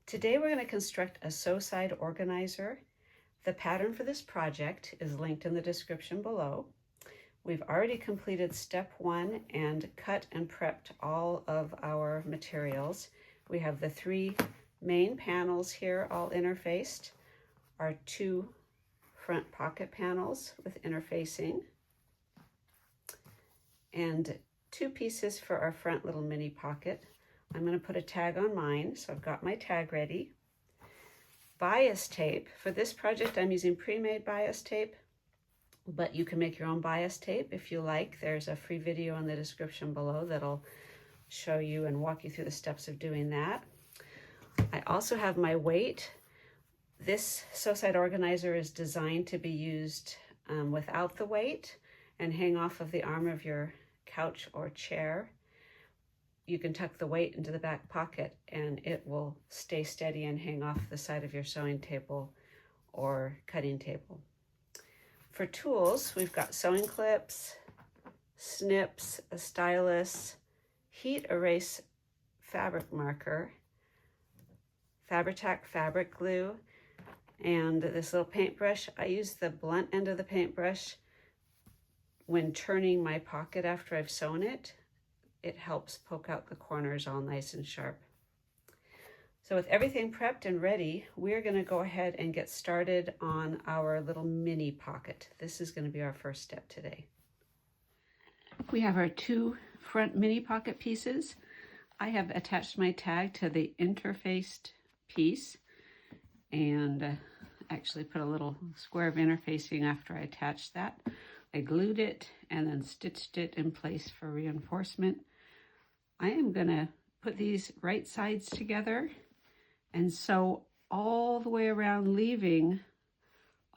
Today we're going to construct a sew side organizer. The pattern for this project is linked in the description below. We've already completed step 1 and cut and prepped all of our materials. We have the 3 main panels here all interfaced, our 2 front pocket panels with interfacing, and 2 pieces for our front little mini pocket. I'm going to put a tag on mine, so I've got my tag ready. Bias tape. For this project I'm using pre-made bias tape, but you can make your own bias tape if you like. There's a free video in the description below that'll show you and walk you through the steps of doing that. I also have my weight. This sew side organizer is designed to be used without the weight and hang off of the arm of your couch or chair. You can tuck the weight into the back pocket and it will stay steady and hang off the side of your sewing table or cutting table. For tools, we've got sewing clips, snips, a stylus, heat erase fabric marker, Fabri-Tac fabric glue, and this little paintbrush. I use the blunt end of the paintbrush when turning my pocket after I've sewn it. It helps poke out the corners all nice and sharp. So with everything prepped and ready, we're going to go ahead and get started on our little mini pocket. This is going to be our first step today. We have our 2 front mini pocket pieces. I have attached my tag to the interfaced piece and actually put a little square of interfacing after I attached that. I glued it and then stitched it in place for reinforcement. I am going to put these right sides together and sew all the way around, leaving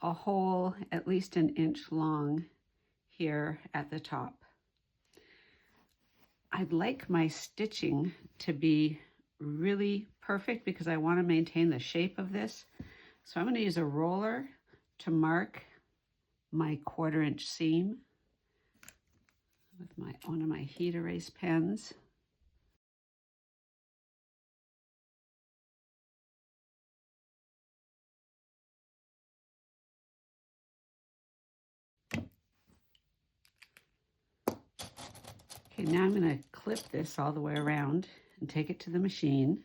a hole at least 1 inch long here at the top. I'd like my stitching to be really perfect because I want to maintain the shape of this. So I'm going to use a roller to mark my 1/4 inch seam with one of my heat erase pens. Okay, now I'm going to clip this all the way around and take it to the machine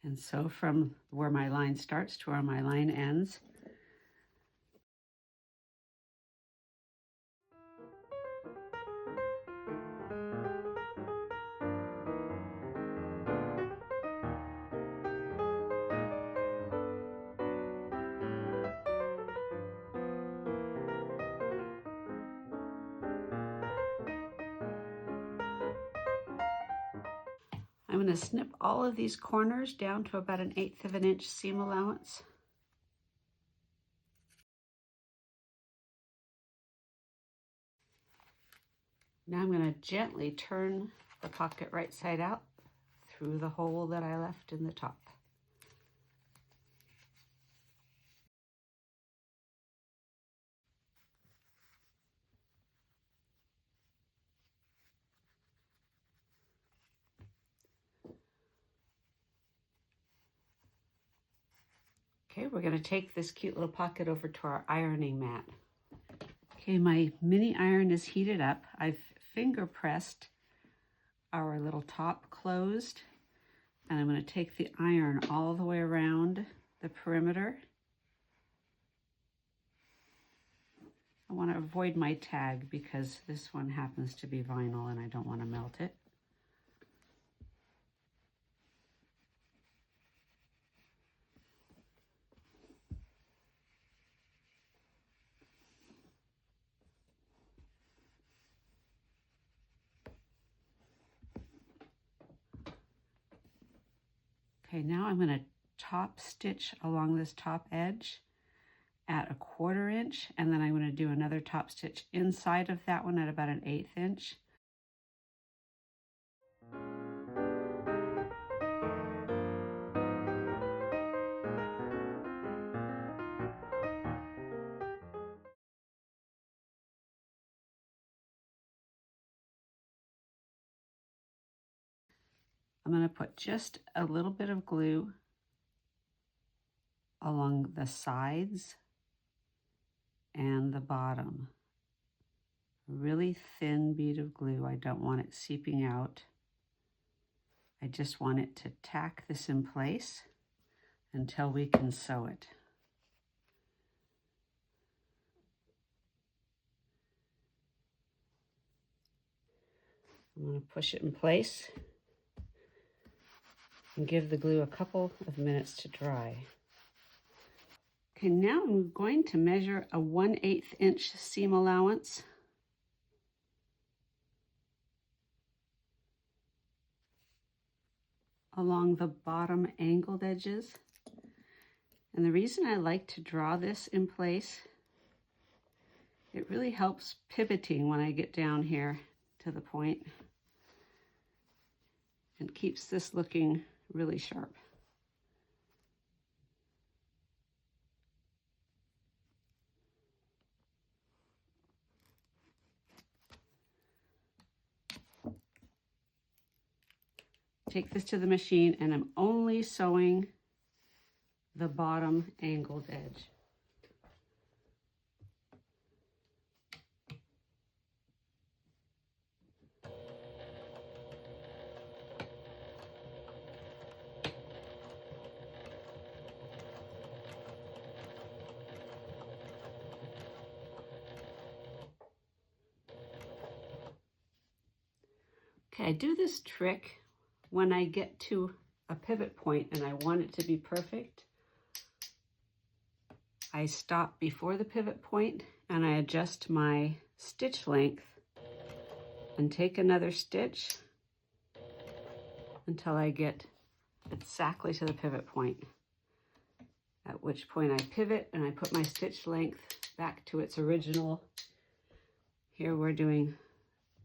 and sew from where my line starts to where my line ends. I'm going to snip all of these corners down to about 1/8 of an inch seam allowance. Now I'm going to gently turn the pocket right side out through the hole that I left in the top. Okay, we're going to take this cute little pocket over to our ironing mat. Okay, my mini iron is heated up. I've finger pressed our little top closed, and I'm going to take the iron all the way around the perimeter. I want to avoid my tag because this one happens to be vinyl and I don't want to melt it. Okay, now I'm going to top stitch along this top edge at 1/4 inch, and then I'm going to do another top stitch inside of that one at about 1/8 inch. I'm going to put just a little bit of glue along the sides and the bottom. A really thin bead of glue. I don't want it seeping out. I just want it to tack this in place until we can sew it. I'm going to push it in place and give the glue a couple of minutes to dry. Okay, now I'm going to measure a 1/8 inch seam allowance. Along the bottom angled edges. And the reason I like to draw this in place, it really helps pivoting when I get down here to the point and keeps this looking really sharp. Take this to the machine and I'm only sewing the bottom angled edge. Okay, I do this trick when I get to a pivot point and I want it to be perfect. I stop before the pivot point and I adjust my stitch length and take another stitch until I get exactly to the pivot point. At which point I pivot and I put my stitch length back to its original. Here we're doing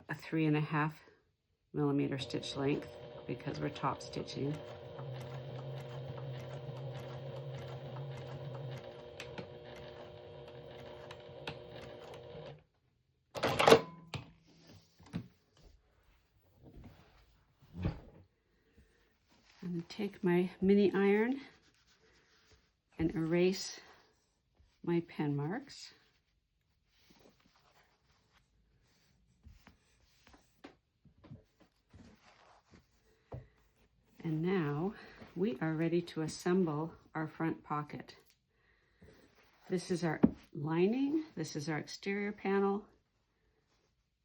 a 3.5 millimeter stitch length because we're top stitching. I'm going to take my mini iron and erase my pen marks. And now we are ready to assemble our front pocket. This is our lining, this is our exterior panel.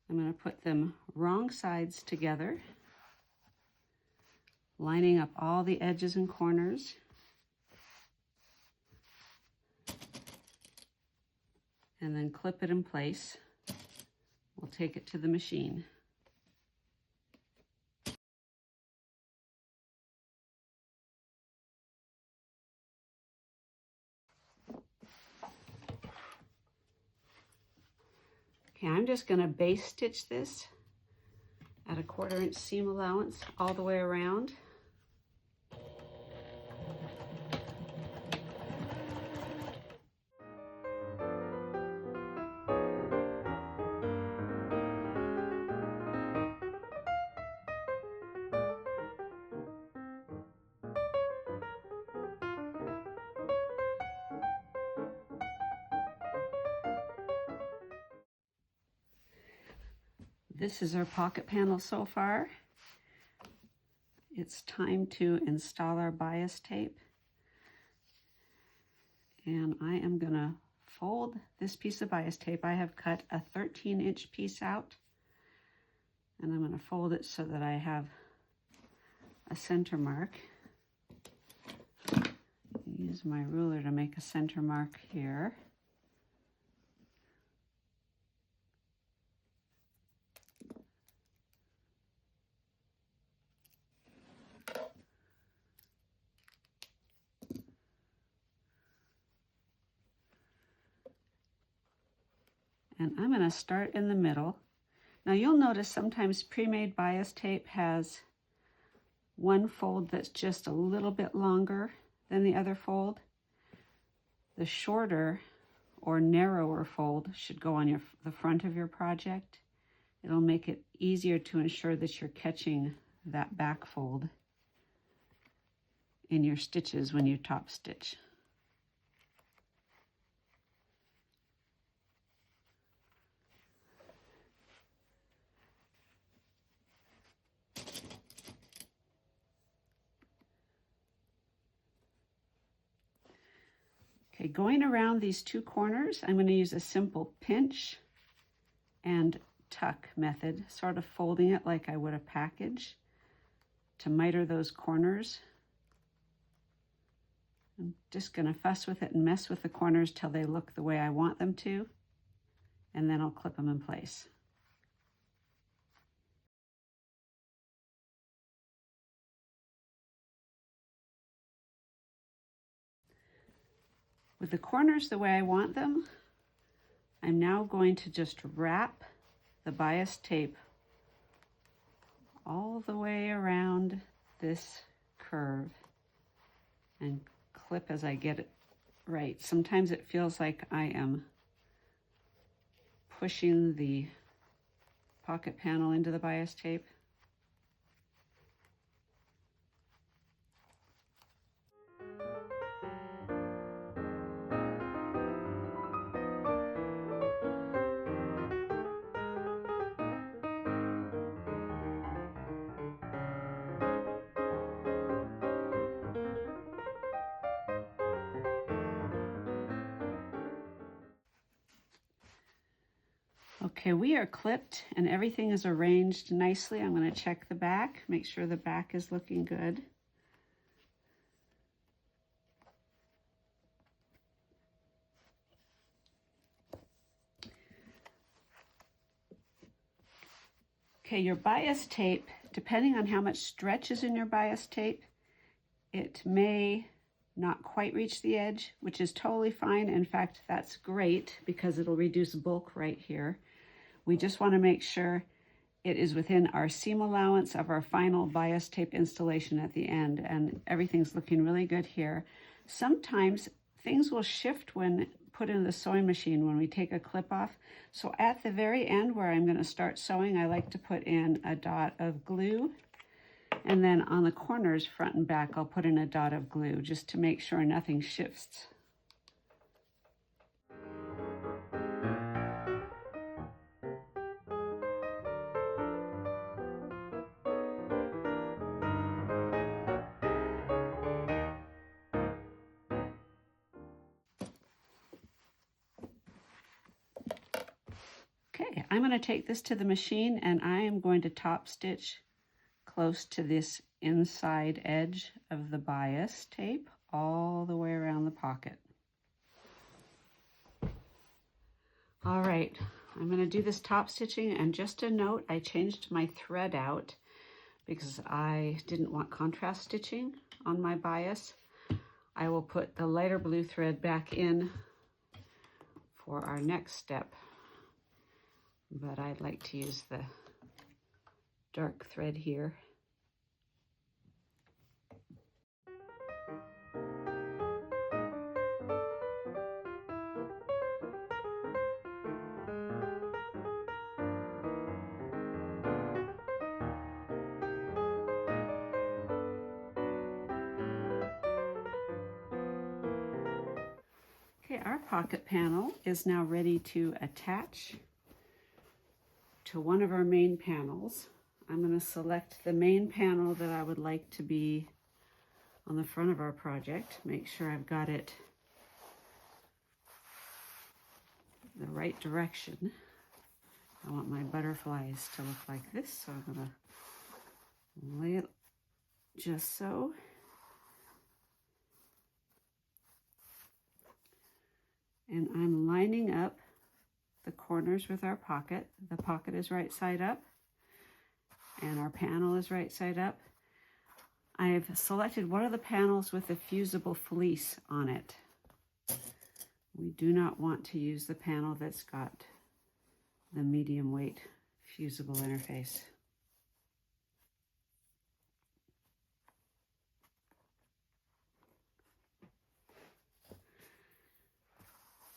I'm going to put them wrong sides together, lining up all the edges and corners. And then clip it in place. We'll take it to the machine. Okay, I'm just going to base stitch this at a 1/4 inch seam allowance all the way around. This is our pocket panel so far. It's time to install our bias tape. And I am going to fold this piece of bias tape. I have cut a 13-inch piece out. And I'm going to fold it so that I have a center mark. Use my ruler to make a center mark here. And I'm going to start in the middle. Now you'll notice sometimes pre-made bias tape has one fold that's just a little bit longer than the other fold. The shorter or narrower fold should go on the front of your project. It'll make it easier to ensure that you're catching that back fold. in your stitches when you top stitch. Okay, going around these two corners, I'm going to use a simple pinch and tuck method, sort of folding it like I would a package to miter those corners. I'm just going to fuss with it and mess with the corners till they look the way I want them to, and then I'll clip them in place. With the corners the way I want them, I'm now going to just wrap the bias tape all the way around this curve and clip as I get it right. Sometimes it feels like I am pushing the pocket panel into the bias tape. Okay, we are clipped and everything is arranged nicely. I'm going to check the back, make sure the back is looking good. Okay, your bias tape, depending on how much stretch is in your bias tape, it may not quite reach the edge, which is totally fine. In fact, that's great because it'll reduce bulk right here. We just want to make sure it is within our seam allowance of our final bias tape installation at the end, and everything's looking really good here. Sometimes things will shift when put in the sewing machine when we take a clip off. So at the very end where I'm going to start sewing, I like to put in a dot of glue. And then on the corners, front and back, I'll put in a dot of glue just to make sure nothing shifts. Okay, I'm going to take this to the machine and I am going to top stitch close to this inside edge of the bias tape all the way around the pocket. All right, I'm going to do this top stitching, and just a note, I changed my thread out because I didn't want contrast stitching on my bias. I will put the lighter blue thread back in for our next step, but I'd like to use the dark thread here. Okay, our pocket panel is now ready to attach to one of our main panels. I'm going to select the main panel that I would like to be on the front of our project. Make sure I've got it the right direction. I want my butterflies to look like this, so I'm going to lay it just so. And I'm lining up the corners with our pocket. The pocket is right side up and our panel is right side up. I've selected one of the panels with a fusible fleece on it. We do not want to use the panel that's got the medium weight fusible interface.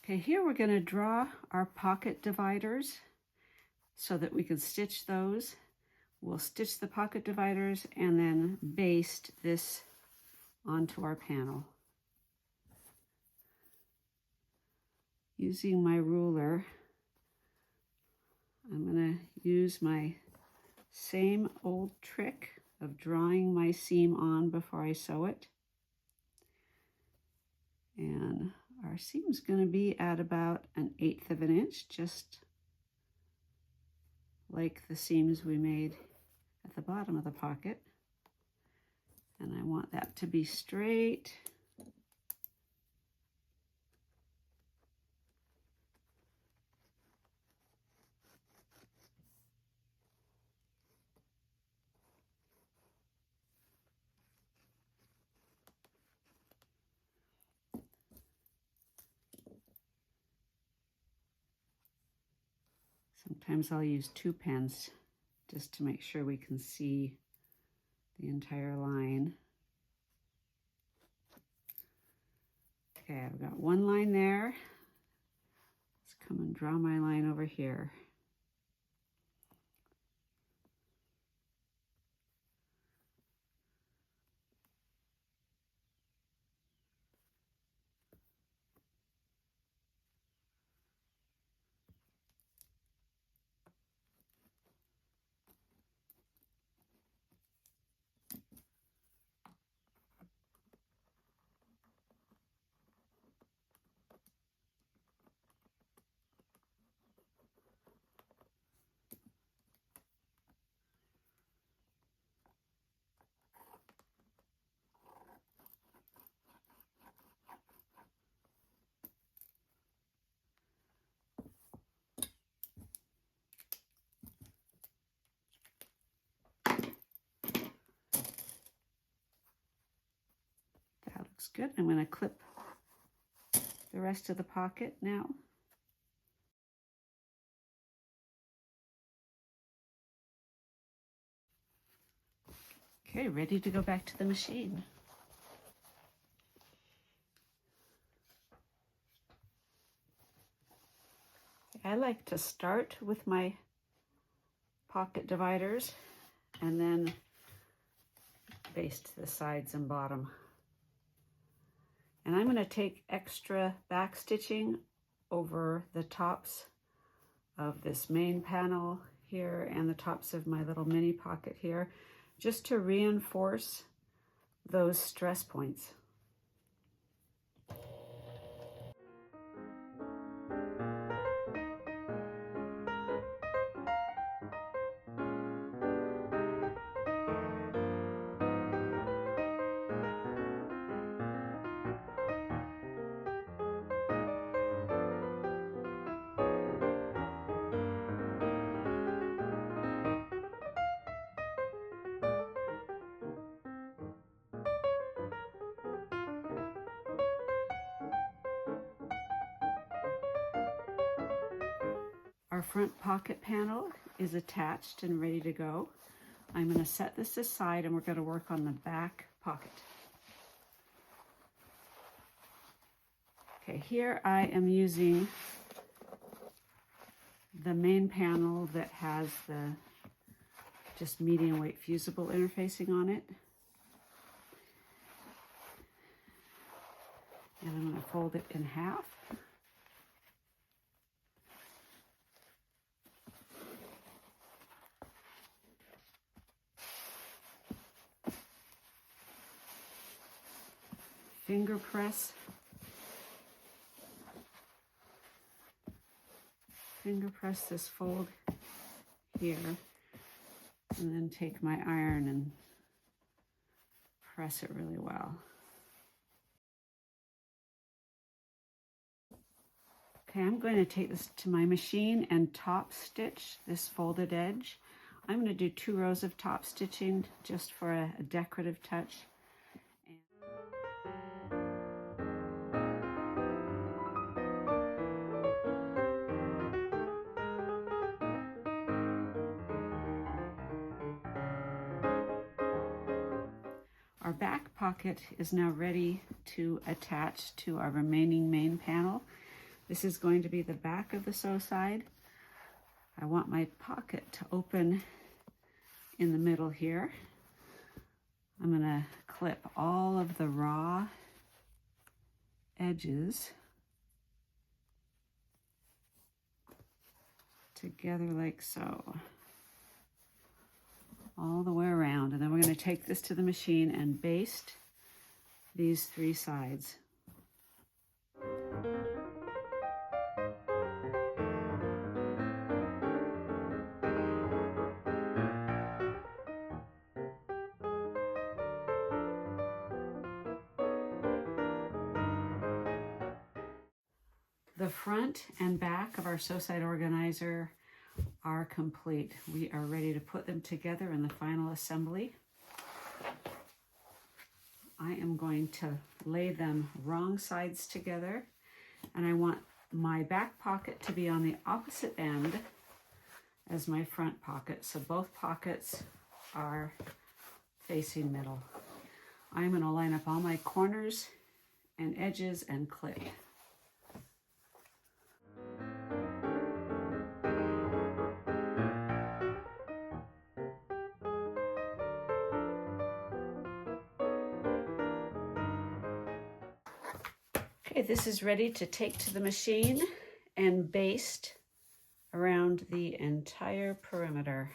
Okay, here we're going to draw our pocket dividers so that we can stitch those. We'll stitch the pocket dividers and then baste this onto our panel. Using my ruler, I'm going to use my same old trick of drawing my seam on before I sew it. And our seam's going to be at about 1/8 of an inch, just like the seams we made at the bottom of the pocket. And I want that to be straight. Sometimes I'll use 2 pens just to make sure we can see the entire line. Okay, I've got 1 line there. Let's come and draw my line over here. Looks good. I'm going to clip the rest of the pocket now. Okay, ready to go back to the machine. I like to start with my pocket dividers and then baste the sides and bottom. And I'm going to take extra back stitching over the tops of this main panel here and the tops of my little mini pocket here, just to reinforce those stress points. Our front pocket panel is attached and ready to go. I'm going to set this aside and we're going to work on the back pocket. Okay, here I am using the main panel that has the just medium weight fusible interfacing on it. And I'm going to fold it in half. Finger press this fold here, and then take my iron and press it really well. Okay, I'm going to take this to my machine and top stitch this folded edge. I'm going to do 2 rows of top stitching just for a decorative touch. Our back pocket is now ready to attach to our remaining main panel. This is going to be the back of the sew side. I want my pocket to open in the middle here. I'm going to clip all of the raw edges together like so, all the way around. And then we're going to take this to the machine and baste these 3 sides. The front and back of our sew side organizer are complete. We are ready to put them together in the final assembly. I am going to lay them wrong sides together, and I want my back pocket to be on the opposite end as my front pocket, so both pockets are facing middle. I'm going to line up all my corners and edges and clip. Okay, this is ready to take to the machine and baste around the entire perimeter.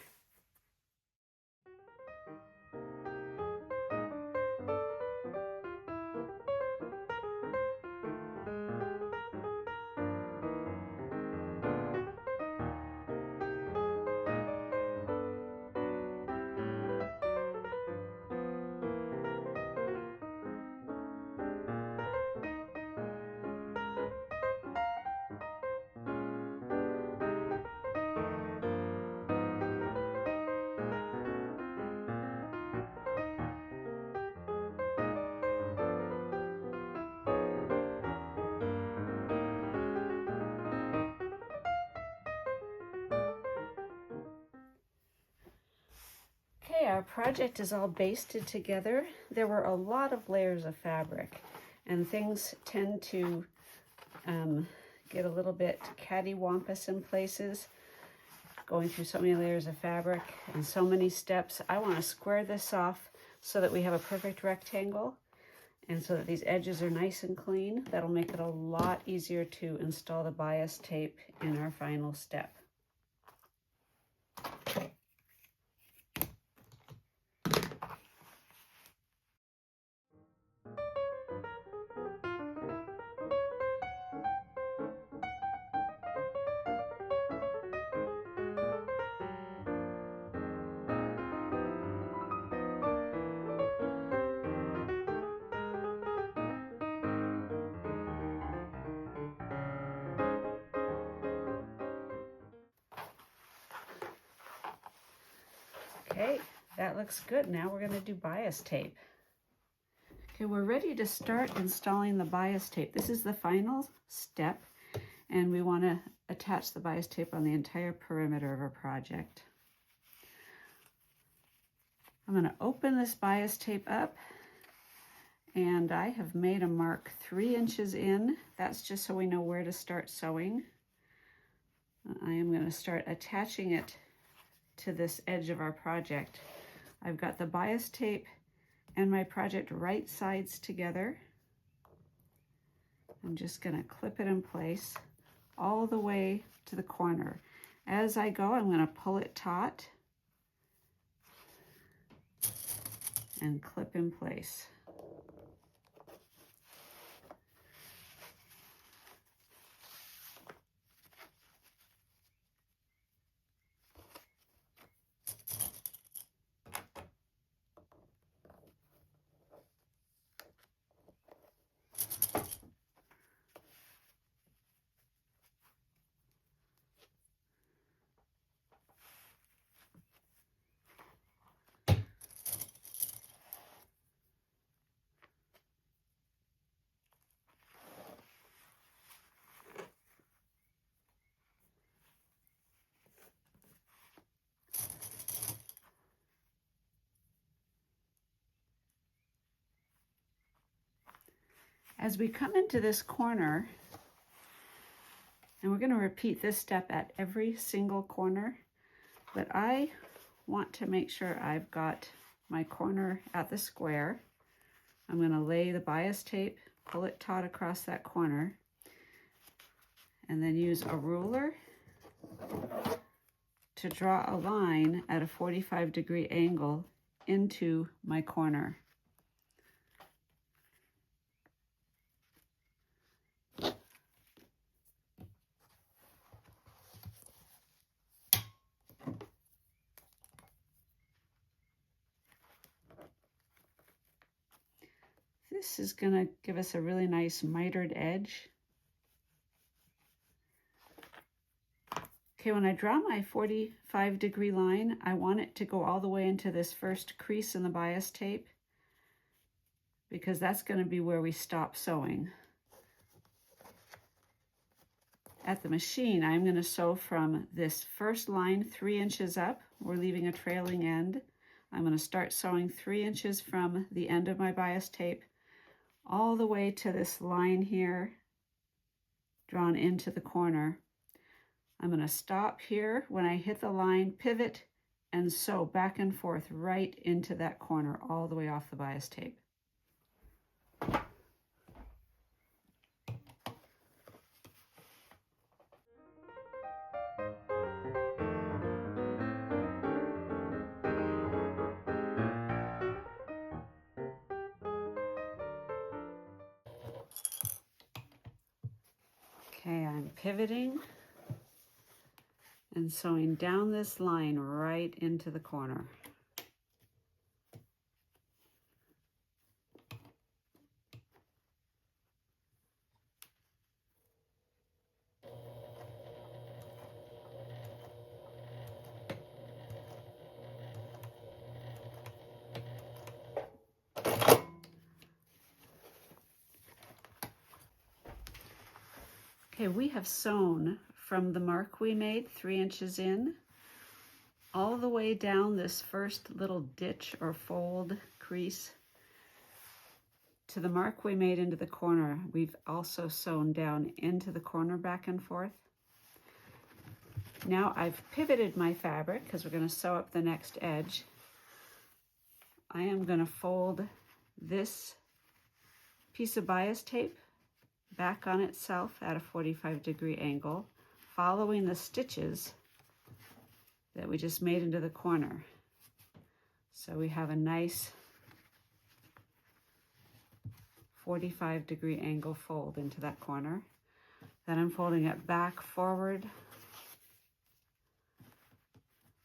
Okay, our project is all basted together. There were a lot of layers of fabric, and things tend to get a little bit cattywampus in places, going through so many layers of fabric and so many steps. I want to square this off so that we have a perfect rectangle, and so that these edges are nice and clean. That'll make it a lot easier to install the bias tape in our final step. Okay, that looks good. Now we're going to do bias tape. Okay, we're ready to start installing the bias tape. This is the final step, and we want to attach the bias tape on the entire perimeter of our project. I'm going to open this bias tape up, and I have made a mark 3 inches in. That's just so we know where to start sewing. I am going to start attaching it to this edge of our project. I've got the bias tape and my project right sides together. I'm just going to clip it in place all the way to the corner. As I go, I'm going to pull it taut and clip in place. As we come into this corner, and we're going to repeat this step at every single corner, but I want to make sure I've got my corner at the square. I'm going to lay the bias tape, pull it taut across that corner, and then use a ruler to draw a line at a 45-degree angle into my corner. This is going to give us a really nice mitered edge. Okay, when I draw my 45-degree line, I want it to go all the way into this first crease in the bias tape, because that's going to be where we stop sewing. At the machine, I'm going to sew from this first line 3 inches up. We're leaving a trailing end. I'm going to start sewing 3 inches from the end of my bias tape all the way to this line here, drawn into the corner. I'm going to stop here when I hit the line, pivot, and sew back and forth right into that corner all the way off the bias tape. Okay, I'm pivoting and sewing down this line right into the corner. Okay, we have sewn from the mark we made 3 inches in all the way down this first little ditch or fold crease to the mark we made into the corner. We've also sewn down into the corner back and forth. Now I've pivoted my fabric because we're going to sew up the next edge. I am going to fold this piece of bias tape back on itself at a 45-degree angle, following the stitches that we just made into the corner. So we have a nice 45-degree angle fold into that corner. Then I'm folding it back forward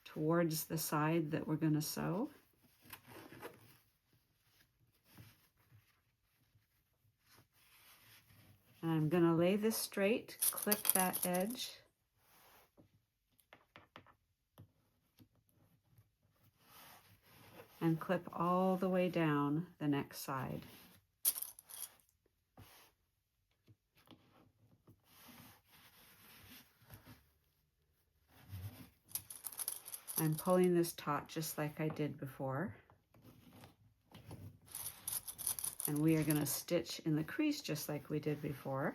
towards the side that we're going to sew. And I'm going to lay this straight, clip that edge, and clip all the way down the next side. I'm pulling this taut just like I did before. And we are going to stitch in the crease just like we did before.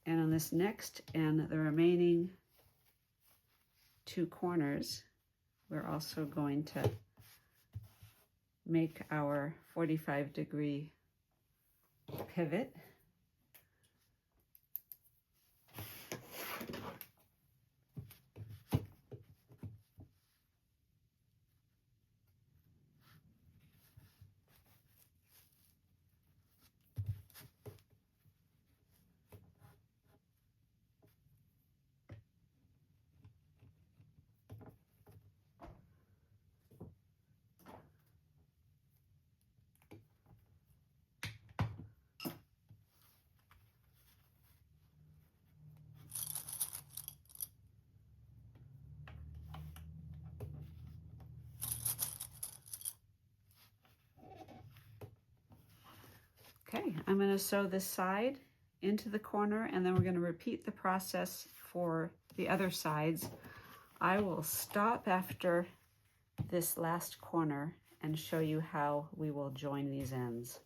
And on this next and the remaining 2 corners, we're also going to make our 45-degree pivot. Okay, I'm going to sew this side into the corner, and then we're going to repeat the process for the other sides. I will stop after this last corner and show you how we will join these ends.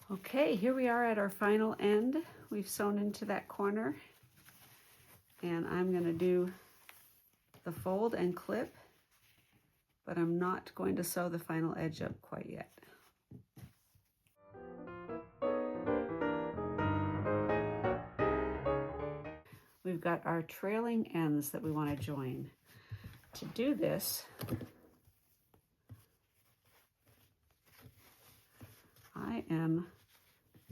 Okay, here we are at our final end. We've sewn into that corner, and I'm going to do the fold and clip, but I'm not going to sew the final edge up quite yet. We've got our trailing ends that we want to join. To do this, I am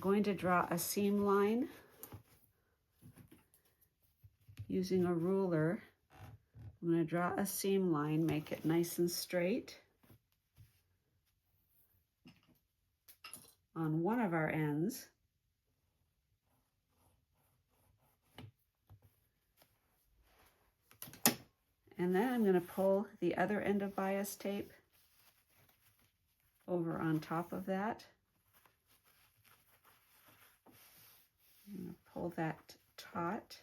going to draw a seam line using a ruler. I'm going to draw a seam line, make it nice and straight on one of our ends. And then I'm going to pull the other end of bias tape over on top of that. I'm going to pull that taut.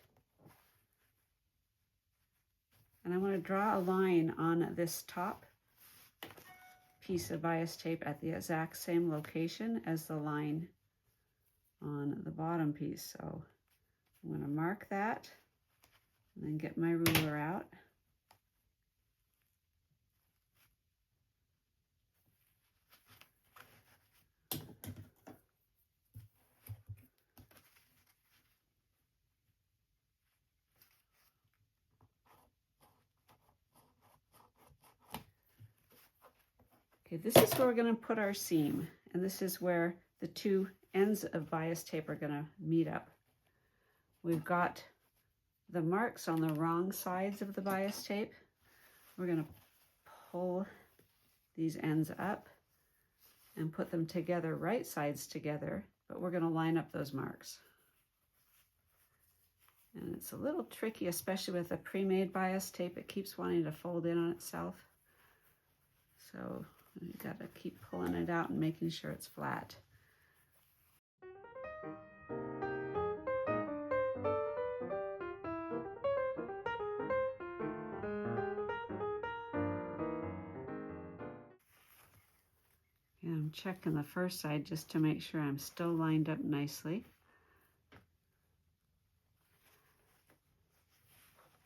And I'm going to draw a line on this top piece of bias tape at the exact same location as the line on the bottom piece. So I'm going to mark that and then get my ruler out. Okay, this is where we're going to put our seam, and this is where the two ends of bias tape are going to meet up. We've got the marks on the wrong sides of the bias tape. We're going to pull these ends up and put them together, right sides together, but we're going to line up those marks. And it's a little tricky, especially with a pre-made bias tape. It keeps wanting to fold in on itself. So you got to keep pulling it out and making sure it's flat. And I'm checking the first side just to make sure I'm still lined up nicely.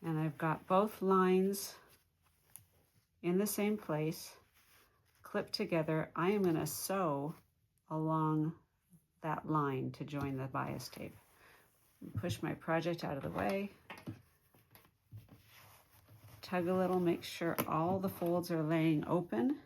And I've got both lines in the same place, clipped together. I am going to sew along that line to join the bias tape. Push my project out of the way. Tug a little, make sure all the folds are laying open.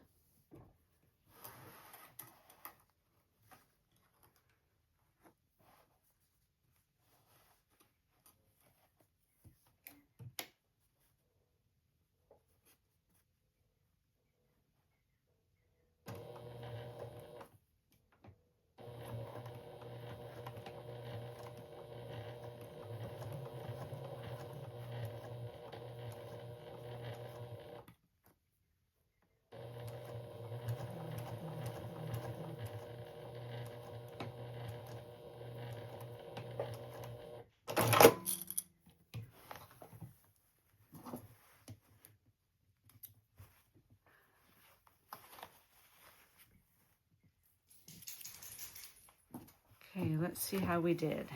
Okay, let's see how we did.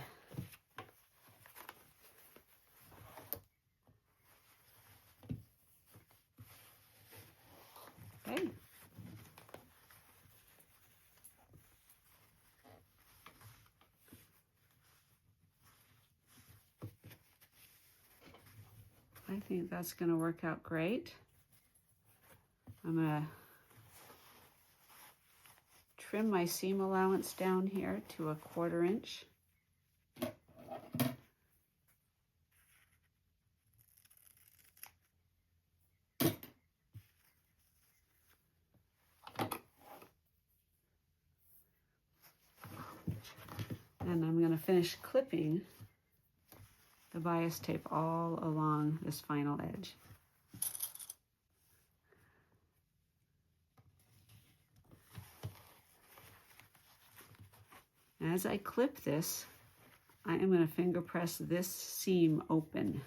Okay. I think that's going to work out great. I'm going to trim my seam allowance down here to 1/4 inch. And I'm going to finish clipping the bias tape all along this final edge. As I clip this, I am going to finger press this seam open.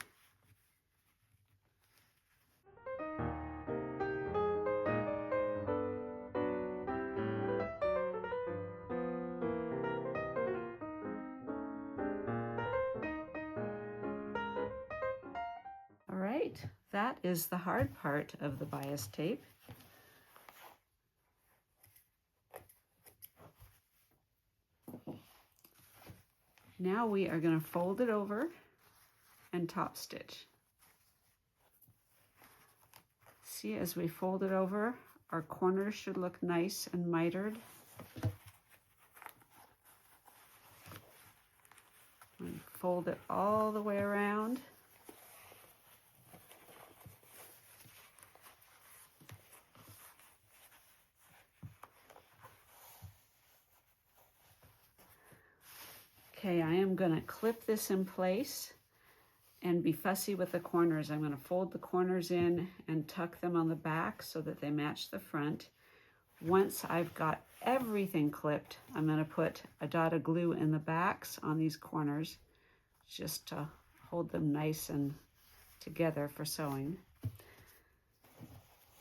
that is the hard part of the bias tape. Now we are going to fold it over and top stitch. See, as we fold it over, our corners should look nice and mitered. And fold it all the way around. Okay, I am going to clip this in place and be fussy with the corners. I'm going to fold the corners in and tuck them on the back so that they match the front. Once I've got everything clipped, I'm going to put a dot of glue in the backs on these corners just to hold them nice and together for sewing.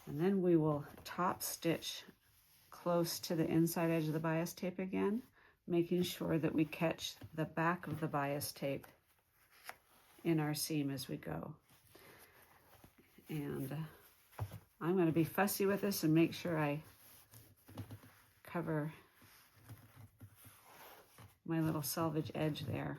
And then we will top stitch close to the inside edge of the bias tape again, making sure that we catch the back of the bias tape in our seam as we go. And I'm going to be fussy with this and make sure I cover my little selvage edge there.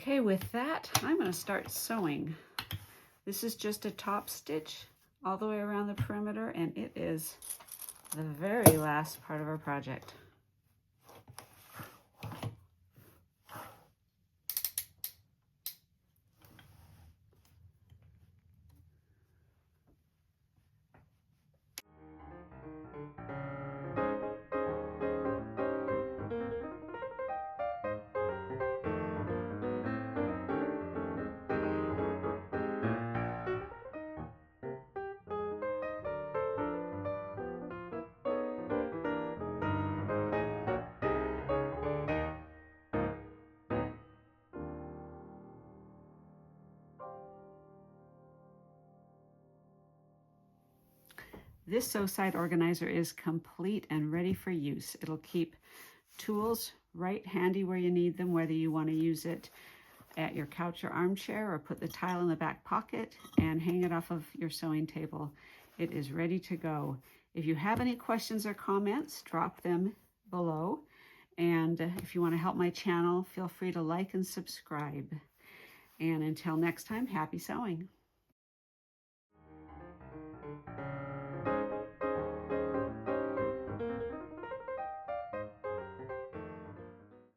Okay, with that, I'm going to start sewing. This is just a top stitch all the way around the perimeter, and it is the very last part of our project. This sew side organizer is complete and ready for use. It'll keep tools right handy where you need them, whether you want to use it at your couch or armchair or put the tile in the back pocket and hang it off of your sewing table. It is ready to go. If you have any questions or comments, drop them below. And if you want to help my channel, feel free to like and subscribe. And until next time, happy sewing.